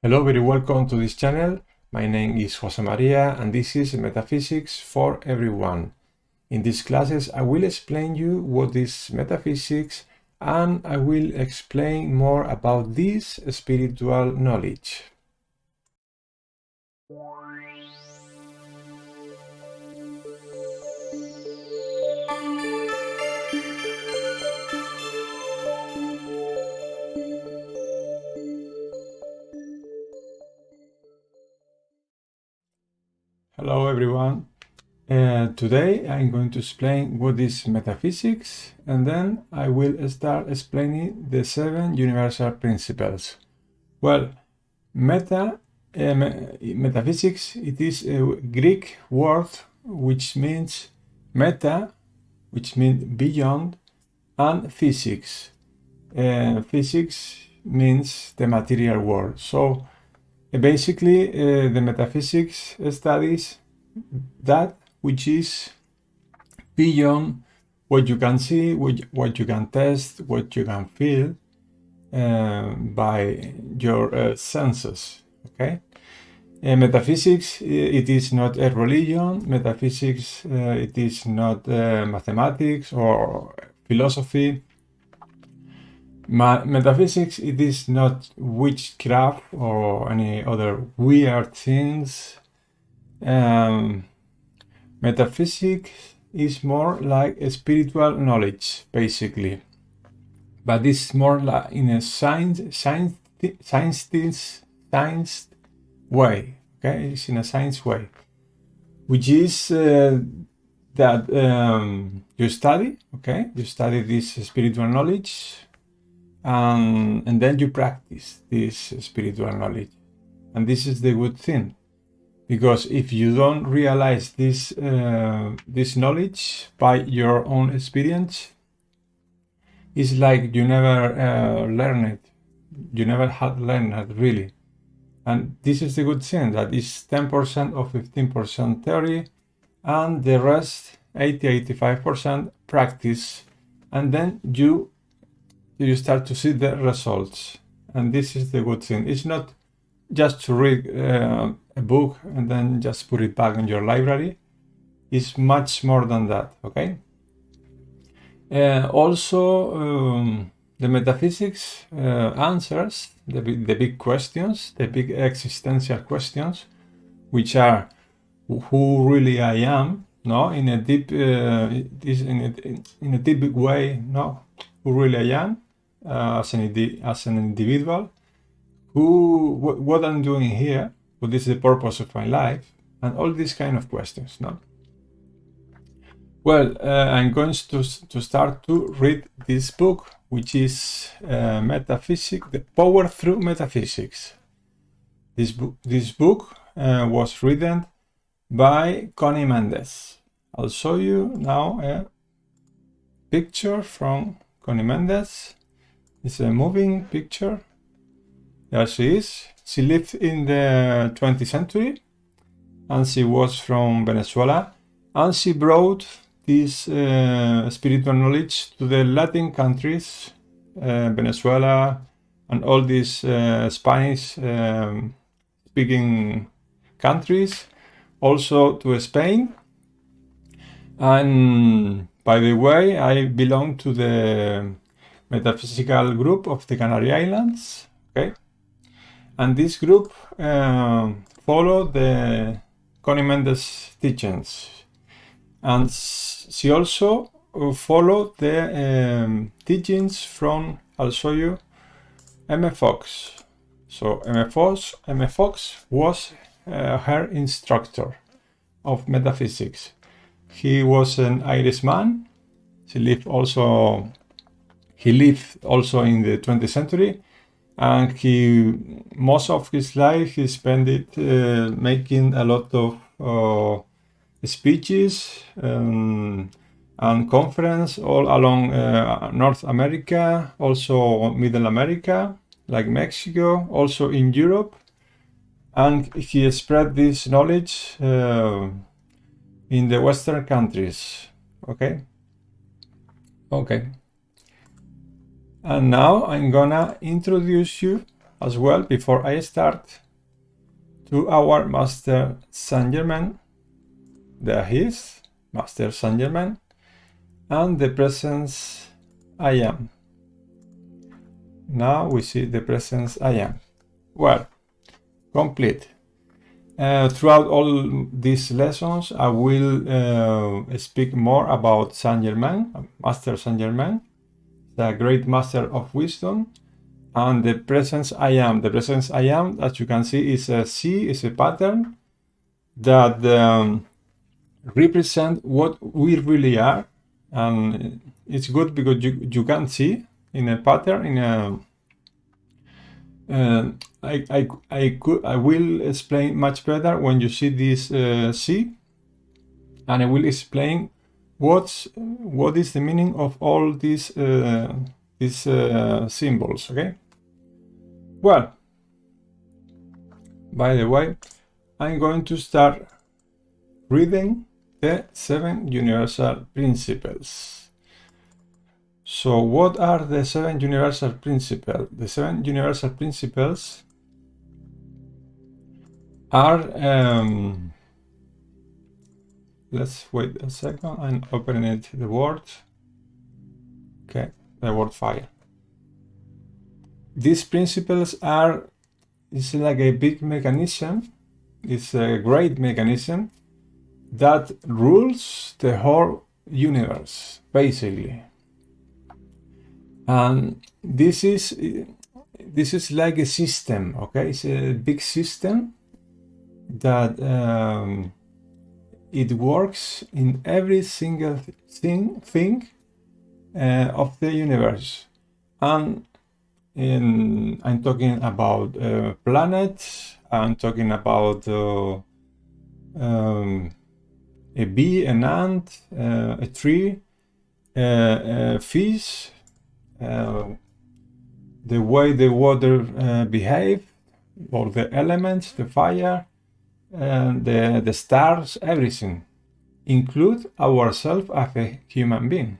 Hello, very welcome to this channel. My name is Jose Maria and this is Metaphysics for Everyone. In these classes I will explain you what is metaphysics and I will explain more about this spiritual knowledge. Hello everyone. Today I'm going to explain what is metaphysics and then I will start explaining the 7 universal principles. Well, metaphysics, it is a Greek word which means meta, which means beyond, and physics. Physics means the material world. So basically the metaphysics studies that which is beyond what you can see, what you can test, what you can feel by your senses. Okay. Metaphysics, it is not a religion. Metaphysics, it is not mathematics or philosophy. Metaphysics, it is not witchcraft or any other weird things. Metaphysics is more like a spiritual knowledge, basically, but it's more like in a science way. Okay, it's in a science way, which is that you study. Okay, you study this spiritual knowledge. And then you practice this spiritual knowledge. And this is the good thing. Because if you don't realize this knowledge by your own experience, it's like you never learn it. You never had learned it, really. And this is the good thing, that is 10% or 15% theory, and the rest, 80-85% practice. And then you start to see the results. And this is the good thing. It's not just to read a book and then just put it back in your library. It's much more than that, okay? Also, the metaphysics answers the big questions, the big existential questions, which are who really I am, no? In a deep, in a deep way, no? Who really I am as an individual, what I'm doing here, what is the purpose of my life, and all these kind of questions, no? Well, I'm going to start to read this book, which is Metaphysics, The Power Through Metaphysics. This book was written by Conny Mendez. I'll show you now a picture from Conny Mendez. It's a moving picture. There she is. She lived in the 20th century and she was from Venezuela, and she brought this spiritual knowledge to the Latin countries, Venezuela and all these Spanish speaking countries, also to Spain. And by the way, I belong to the metaphysical group of the Canary Islands, okay? And this group followed the Conny Mendez teachings. And she also followed the teachings from, I'll show you, M. Fox. So M. Fox was her instructor of metaphysics. He was an Irishman. He lived also in the 20th century, and most of his life he spent it making a lot of speeches and conference all along North America, also Middle America, like Mexico, also in Europe. And he spread this knowledge in the Western countries, okay? Okay. And now I'm gonna introduce you as well, before I start, to our Master Saint Germain. There he is, Master Saint Germain, and the presence I am. Now we see the presence I am. Well, complete. Throughout all these lessons, I will speak more about Saint Germain, Master Saint Germain, the great master of wisdom, and the presence I am. The presence I am, as you can see, is a C, is a pattern that represent what we really are, and it's good because you can see in a pattern, in a I will explain much better when you see this C, and I will explain what is the meaning of all these symbols. Okay. Well, by the way, I'm going to start reading the 7 universal principles. So what are the 7 universal principles? The 7 universal principles are, let's wait a second, I'm opening the Word. Okay, the Word file. These principles it's like a big mechanism, it's a great mechanism that rules the whole universe, basically. And this is like a system, okay? It's a big system that it works in every single thing of the universe. And I'm talking about planets, I'm talking about a bee, an ant, a tree, a fish, the way the water behave, or the elements, the fire, the stars, everything, include ourselves as a human being.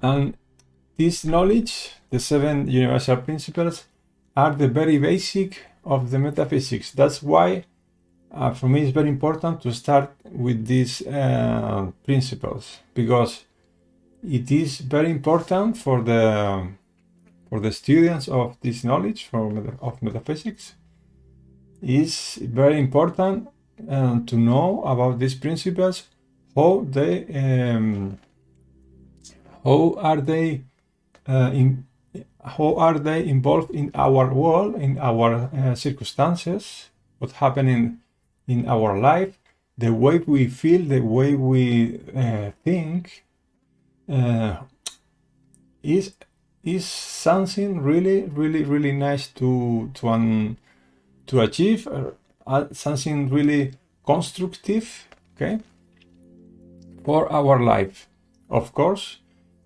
And this knowledge, the 7 universal principles, are the very basic of the metaphysics. That's why for me it's very important to start with these principles, because it is very important for the students of this knowledge of metaphysics. It's very important to know about these principles, how are they involved in our world, in our circumstances, what's happening in our life, the way we feel, the way we think, is something really nice to achieve, something really constructive, okay, for our life. Of course,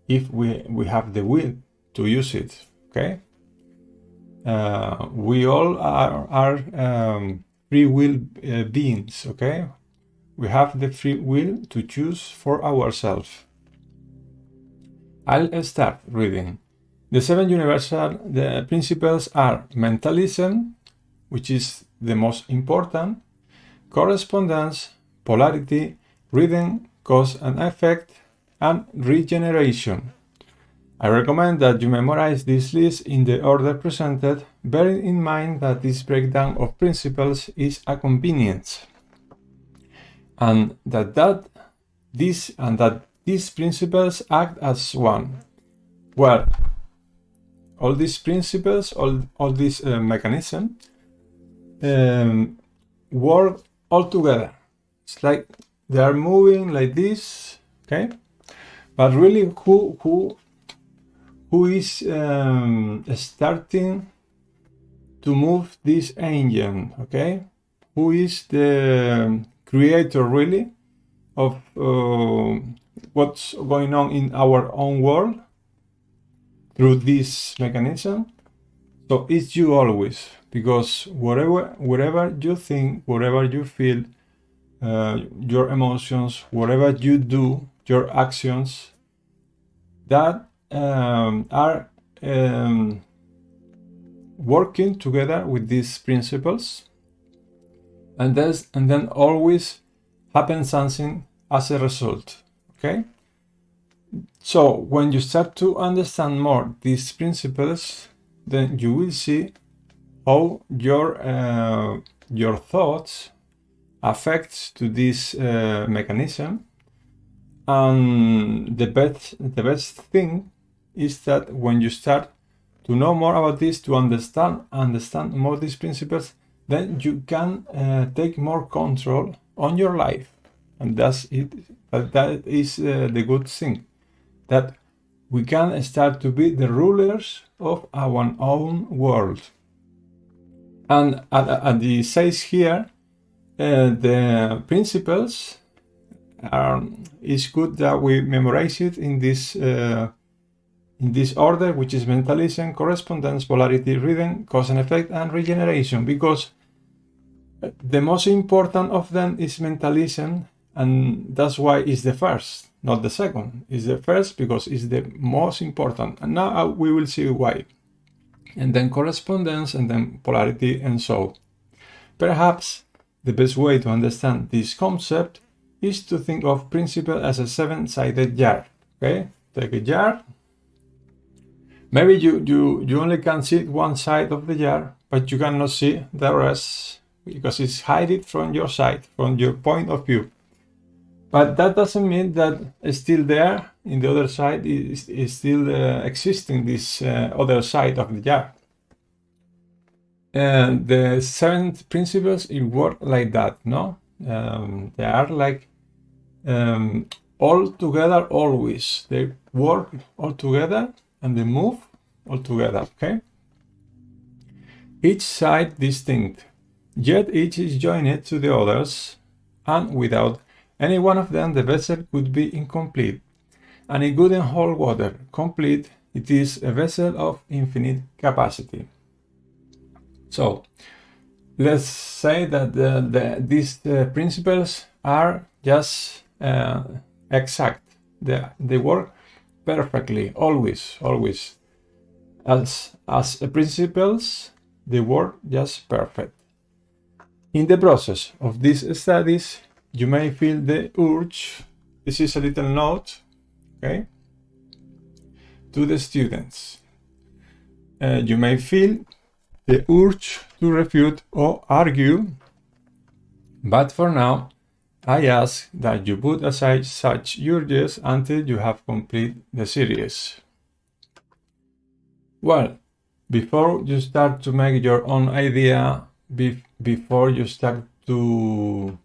if we have the will to use it, okay. We all are free will beings, okay. We have the free will to choose for ourselves. I'll start reading. The 7 universal principles are mentalism, which is the most important, correspondence, polarity, rhythm, cause and effect, and regeneration. I recommend that you memorize this list in the order presented, bearing in mind that this breakdown of principles is a convenience, and that these principles act as one. Well, all these principles, all these mechanisms work all together. It's like they are moving like this, okay? But really, who is starting to move this engine, okay? Who is the creator, really, of what's going on in our own world through this mechanism? So it's you always, because whatever you think, whatever you feel, your emotions, whatever you do, your actions, that are working together with these principles, and then always happens something as a result. Okay, so when you start to understand more these principles, then you will see how your thoughts affects to this mechanism. And the best thing is that when you start to know more about this, to understand more these principles, then you can take more control on your life. And that's it. That is the good thing, that we can start to be the rulers of our own world. And it says here, the principles is good that we memorize it in this order, which is mentalism, correspondence, polarity, rhythm, cause and effect, and regeneration, because the most important of them is mentalism, and that's why it's the first, not the second. It's the first because it's the most important, and now we will see why. And then correspondence, and then polarity, and so. Perhaps the best way to understand this concept is to think of principle as a 7-sided jar. Okay, take a jar. Maybe you only can see one side of the jar, but you cannot see the rest because it's hidden from your side, from your point of view. But that doesn't mean that it's still there in the other side is still existing, this other side of the jar. And the 7 principles, it work like that, no? They are like all together always. They work all together and they move all together, okay? Each side distinct, yet each is joined to the others, and without any one of them the vessel could be incomplete, and it couldn't hold water. Complete, it is a vessel of infinite capacity. So let's say that these principles are just exact. They work perfectly, always. As principles, they work just perfect. In the process of these studies, you may feel the urge. This is a little note, okay, to the students. You may feel the urge to refute or argue, but for now, I ask that you put aside such urges until you have completed the series. Well, before you start to make your own idea, before you start to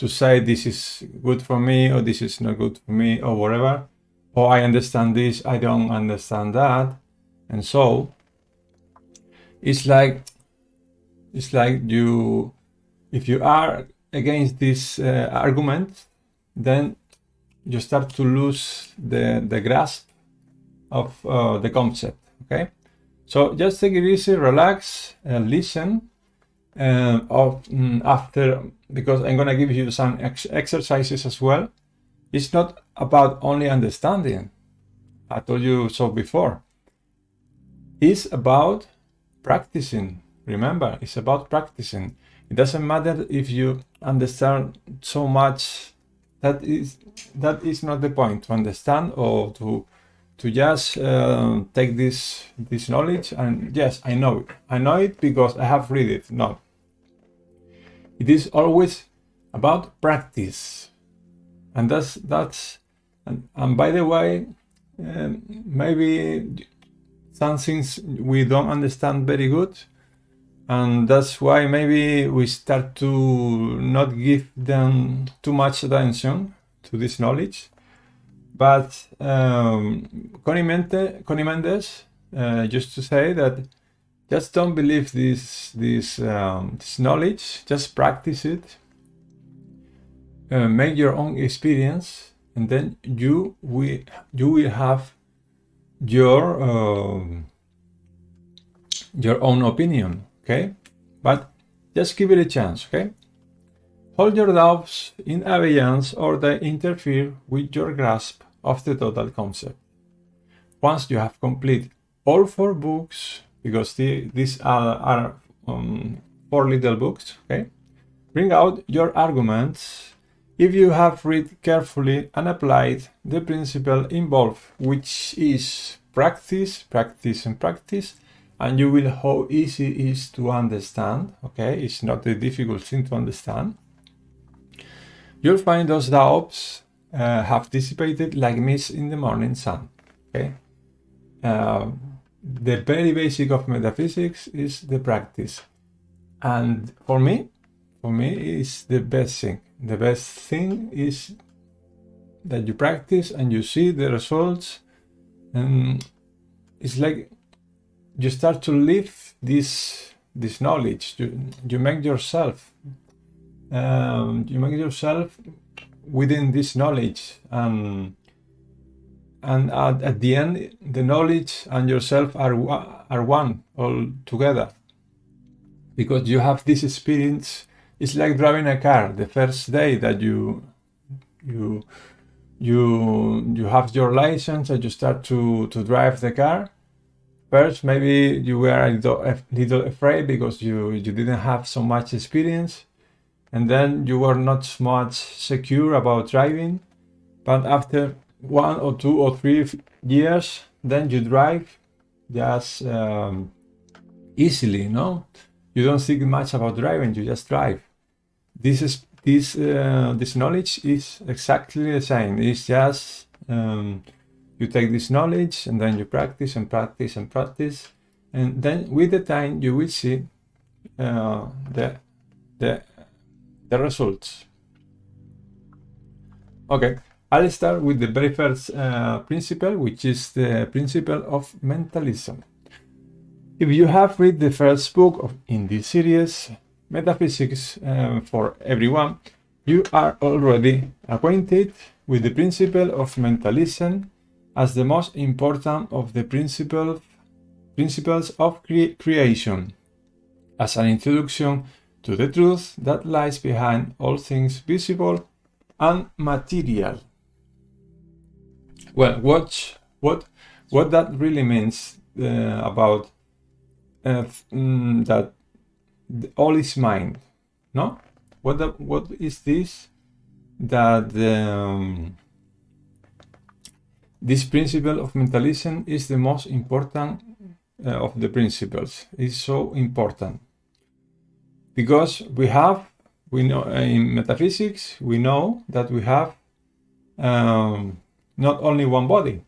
say this is good for me or this is not good for me or whatever, or I understand this, I don't understand that, and so it's like you, if you are against this argument, then you start to lose the grasp of the concept. Okay, so just take it easy, relax, listen. After, because I'm gonna give you some exercises as well. It's not about only understanding. I told you so before. It's about practicing. Remember, it's about practicing. It doesn't matter if you understand so much. That is not the point, to understand or to just take this knowledge and yes, I know it because I have read it. No, it is always about practice, and that's and by the way, maybe some things we don't understand very good, and that's why maybe we start to not give them too much attention to this knowledge. But Conny Mendez used to say that just don't believe this knowledge, just practice it, make your own experience, and then you will have your own opinion, okay? But just give it a chance, okay? Hold your doubts in abeyance or they interfere with your grasp of the total concept. Once you have completed all 4 books, because these are 4 little books, okay? Bring out your arguments if you have read carefully and applied the principle involved, which is practice, practice, and practice, and you will how easy it is to understand, okay? It's not a difficult thing to understand. You'll find those doubts have dissipated like mist in the morning sun, okay? The very basic of metaphysics is the practice, and for me it's the best thing. The best thing is that you practice and you see the results, and it's like you start to live this knowledge. You make yourself within this knowledge, and at the end the knowledge and yourself are one all together, because you have this experience. It's like driving a car. The first day that you have your license and you start to drive the car, first maybe you were a little afraid because you didn't have so much experience, and then you were not much secure about driving. But after 1 or 2 or 3 years, then you drive just easily, no? You don't think much about driving, you just drive. This knowledge is exactly the same. It's just you take this knowledge and then you practice and practice and practice, and then with the time you will see the results. Okay, I'll start with the very first principle, which is the principle of mentalism. If you have read the first book in this series, Metaphysics for Everyone, you are already acquainted with the principle of mentalism as the most important of the principles of creation, as an introduction to the truth that lies behind all things visible and material. Well, what that really means about that all is mind, no? What is this? That this principle of mentalism is the most important of the principles. It's so important because we know in metaphysics, we know that we have not only one body.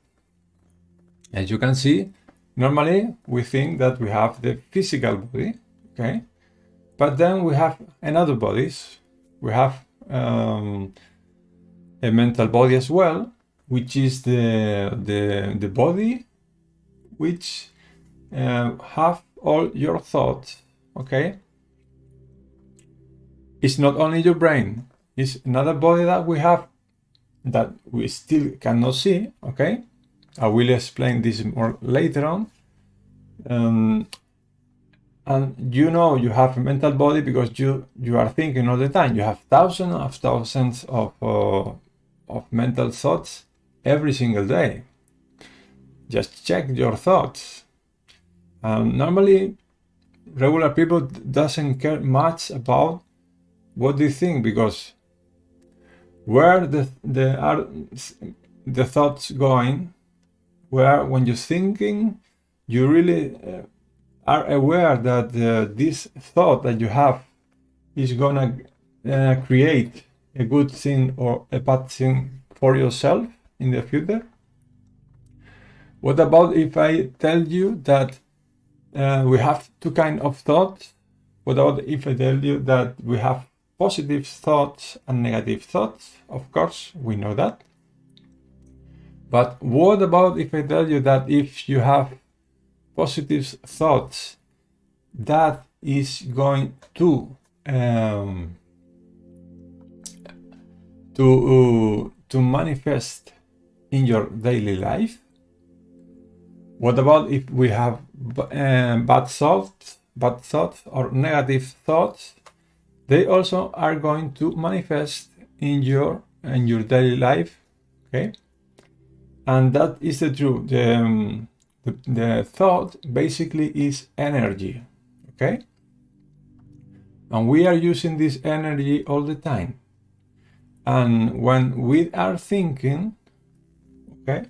As you can see, normally we think that we have the physical body, okay? But then we have another bodies. We have a mental body as well, which is the body which have all your thoughts, okay? It's not only your brain, it's another body that we have that we still cannot see, okay? I will explain this more later on. And you know you have a mental body because you are thinking all the time. You have thousands of mental thoughts every single day. Just check your thoughts. Normally, regular people doesn't care much about what they think, because where the thoughts going, where when you're thinking, you really are aware that this thought that you have is gonna create a good thing or a bad thing for yourself in the future. What about if I tell you that we have 2 kinds of thoughts? What about if I tell you that we have positive thoughts and negative thoughts? Of course, we know that. But what about if I tell you that if you have positive thoughts, that is going to manifest in your daily life? What about if we have bad thoughts or negative thoughts? They also are going to manifest in your daily life, okay? And that is the truth. The The thought basically is energy, okay? And we are using this energy all the time. And when we are thinking, okay,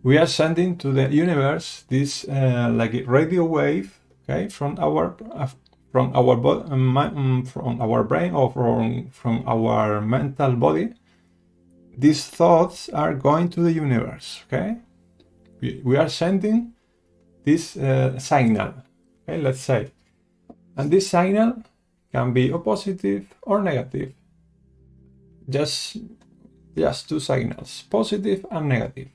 we are sending to the universe this like a radio wave, okay, from our from our brain, or from our mental body. These thoughts are going to the universe, okay? We are sending this signal, okay, let's say. And this signal can be a positive or negative. Just two signals, positive and negative.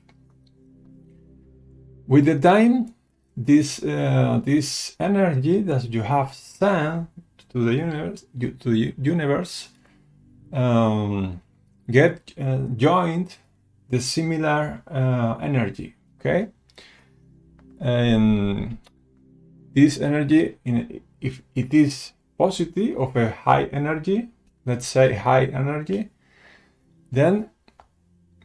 With the time, this energy that you have sent to the universe, get joined the similar energy, okay? And this energy, if it is positive, of a high energy, let's say high energy, then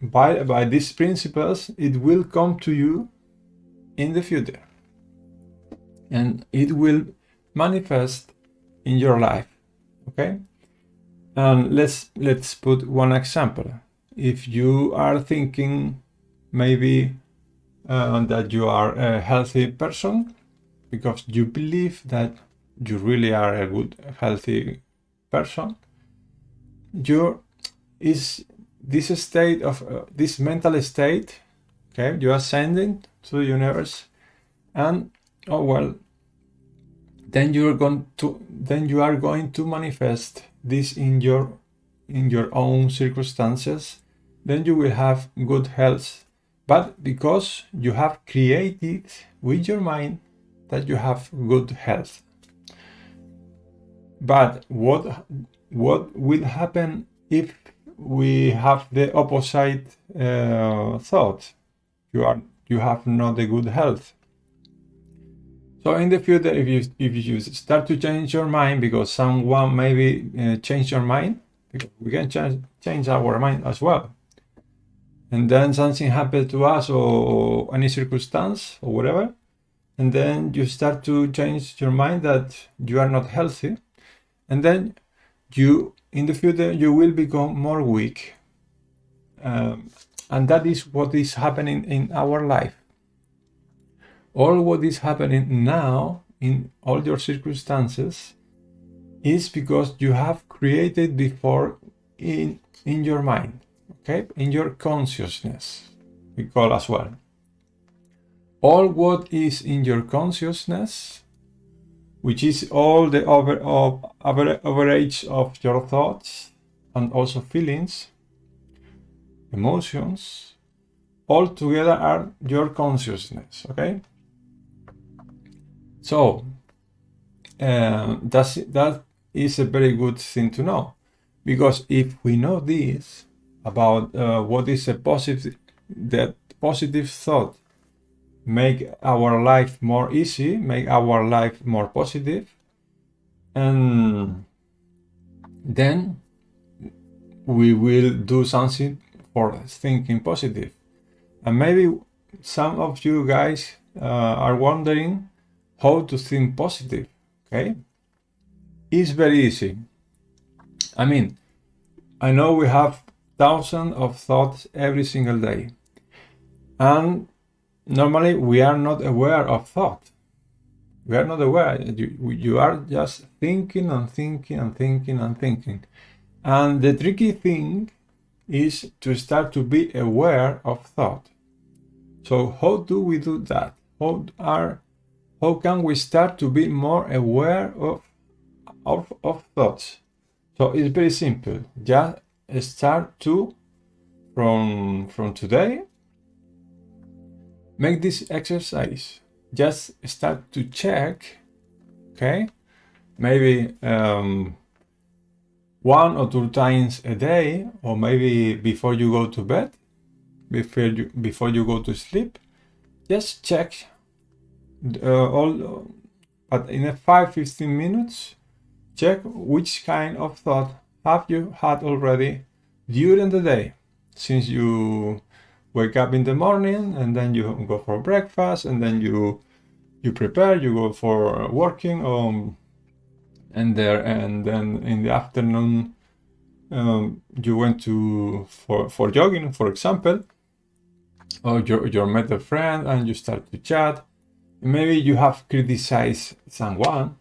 by these principles, it will come to you in the future, and it will manifest in your life, okay? And let's put one example. If you are thinking maybe that you are a healthy person, because you believe that you really are a good, healthy person, this state of this mental state, okay, you are sending to the universe, and then you are going to manifest this in your own circumstances. Then you will have good health, but because you have created with your mind that you have good health. But what will happen if we have the opposite thought? You have not a good health. So in the future, if you start to change your mind, because someone maybe change your mind, because we can change our mind as well, and then something happened to us, or any circumstance or whatever, and then you start to change your mind that you are not healthy, and then in the future you will become more weak, and that is what is happening in our life. All what is happening now in all your circumstances is because you have created before in your mind, okay, in your consciousness, we call as well. All what is in your consciousness, which is all the average of your thoughts and also feelings, emotions, all together are your consciousness, okay? So that is a very good thing to know, because if we know this about what is a positive, that positive thought make our life more easy, make our life more positive, and then we will do something for thinking positive. And maybe some of you guys are wondering how to think positive, okay? It's very easy. I mean, I know we have thousands of thoughts every single day, and normally we are not aware of thought. We are not aware. You are just thinking and thinking and thinking and thinking. And the tricky thing is to start to be aware of thought. So how do we do that? How can we start to be more aware of thoughts? So it's very simple. Just start to, from today, make this exercise. Just start to check, okay? Maybe 1 or 2 times a day, or maybe before you go to bed, before you go to sleep, just check but in a 5-15 minutes, check which kind of thought have you had already during the day, since you wake up in the morning, and then you go for breakfast, and then you prepare, you go for working, and then in the afternoon you went for jogging, for example, or you met a friend and you start to chat. Maybe you have criticized someone,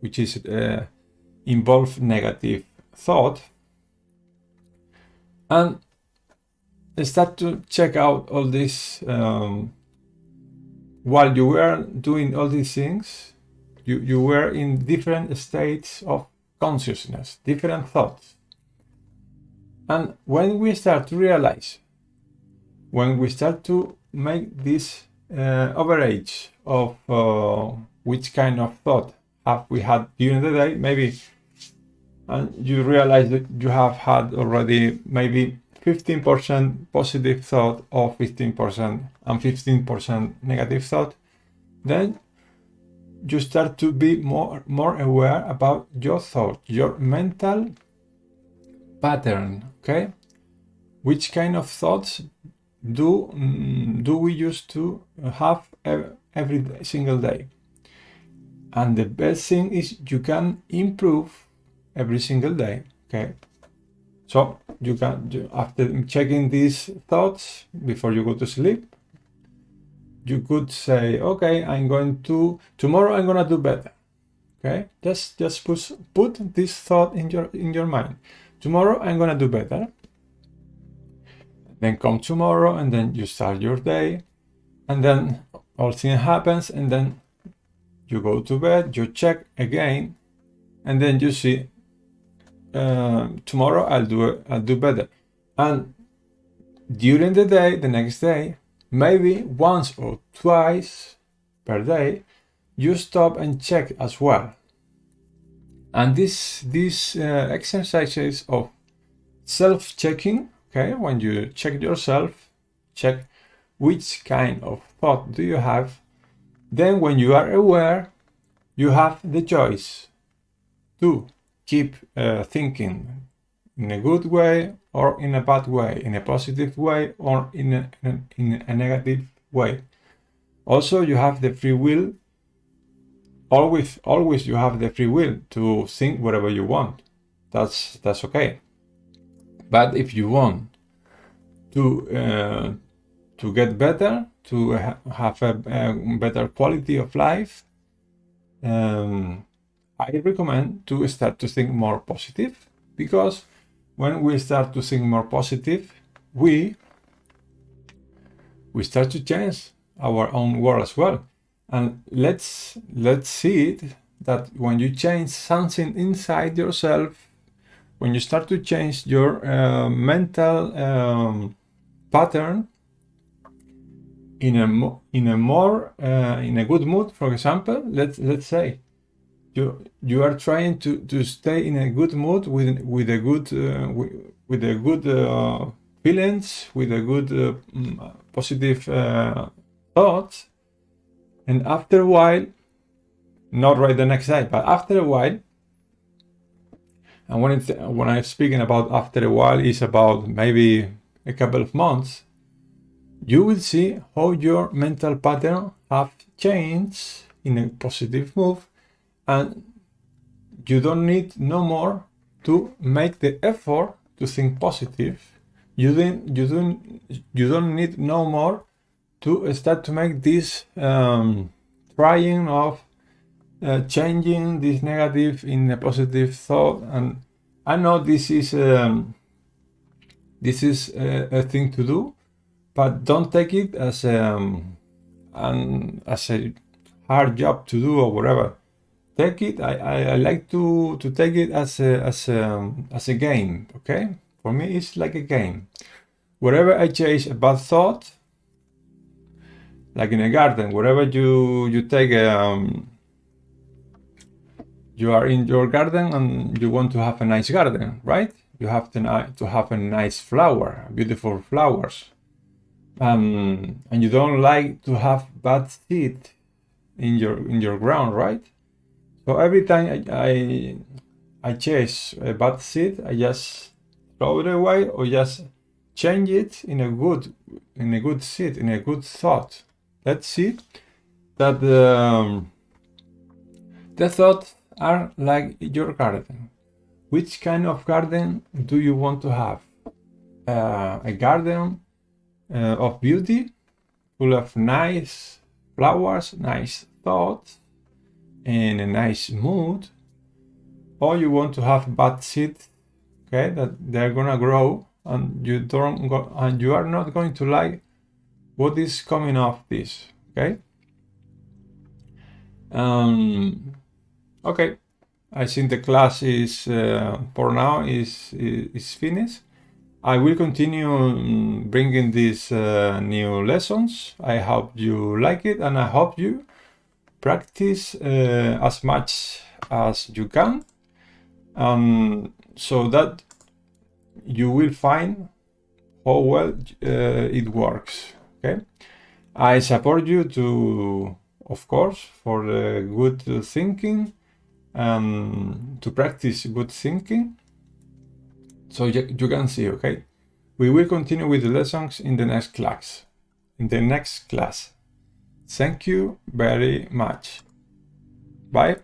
which is involve negative thought, and start to check out all this. While you were doing all these things, you were in different states of consciousness, different thoughts. And when we start to realize, when we start to make this average of which kind of thought have we had during the day, maybe, and you realize that you have had already maybe 15% positive thought or 15% and 15% negative thought, then you start to be more aware about your thought, your mental pattern, okay? Which kind of thoughts do we used to have every single day? And the best thing is you can improve every single day, okay? So you can, after checking these thoughts before you go to sleep, you could say, okay, tomorrow I'm gonna do better. Okay, just put this thought in your mind. Tomorrow I'm gonna do better. Then come tomorrow, and then you start your day, and then all things happens, and then you go to bed, you check again, and then you see, tomorrow I'll do better. And during the day, the next day, maybe once or twice per day, you stop and check as well. And these exercises of self-checking, okay, when you check yourself, check which kind of thought do you have. Then when you are aware, you have the choice to keep thinking in a good way or in a bad way, in a positive way or in a negative way. Also, you have the free will. Always you have the free will to think whatever you want. That's okay. But if you want to get better, to have a better quality of life, I recommend to start to think more positive, because when we start to think more positive, we start to change our own world as well. And let's see it that when you change something inside yourself, when you start to change your mental pattern in a good mood, for example, let's say you are trying to stay in a good mood with a good feelings, with a good positive thoughts. And after a while, not right the next day, but after a while, and when I'm speaking about after a while, is about maybe a couple of months, you will see how your mental pattern have changed in a positive move, and you don't need no more to make the effort to think positive. You don't need no more to start to make this trying of changing this negative in a positive thought. And I know this is a thing to do, but don't take it as a hard job to do or whatever. Take it. I like to take it as a game. Okay, for me it's like a game. Wherever I chase a bad thought, like in a garden, wherever you take you are in your garden and you want to have a nice garden, right? You have to have a nice flower, beautiful flowers, and you don't like to have bad seed in your ground, right? So every time I chase a bad seed, I just throw it away or just change it in a good seed, in a good thought. Let's see that the thoughts are like your garden. Which kind of garden do you want to have? A garden of beauty, full of nice flowers, nice thoughts, and a nice mood, or you want to have bad seeds, okay, that they're gonna grow and you are not going to like what is coming off this, okay? Okay, I think the class is for now is finished. I will continue bringing these new lessons. I hope you like it, and I hope you practice as much as you can, so that you will find how well it works. Okay, I support you to, of course, for good thinking, to practice good thinking, so you can see. Okay, we will continue with the lessons in the next class. Thank you very much. Bye.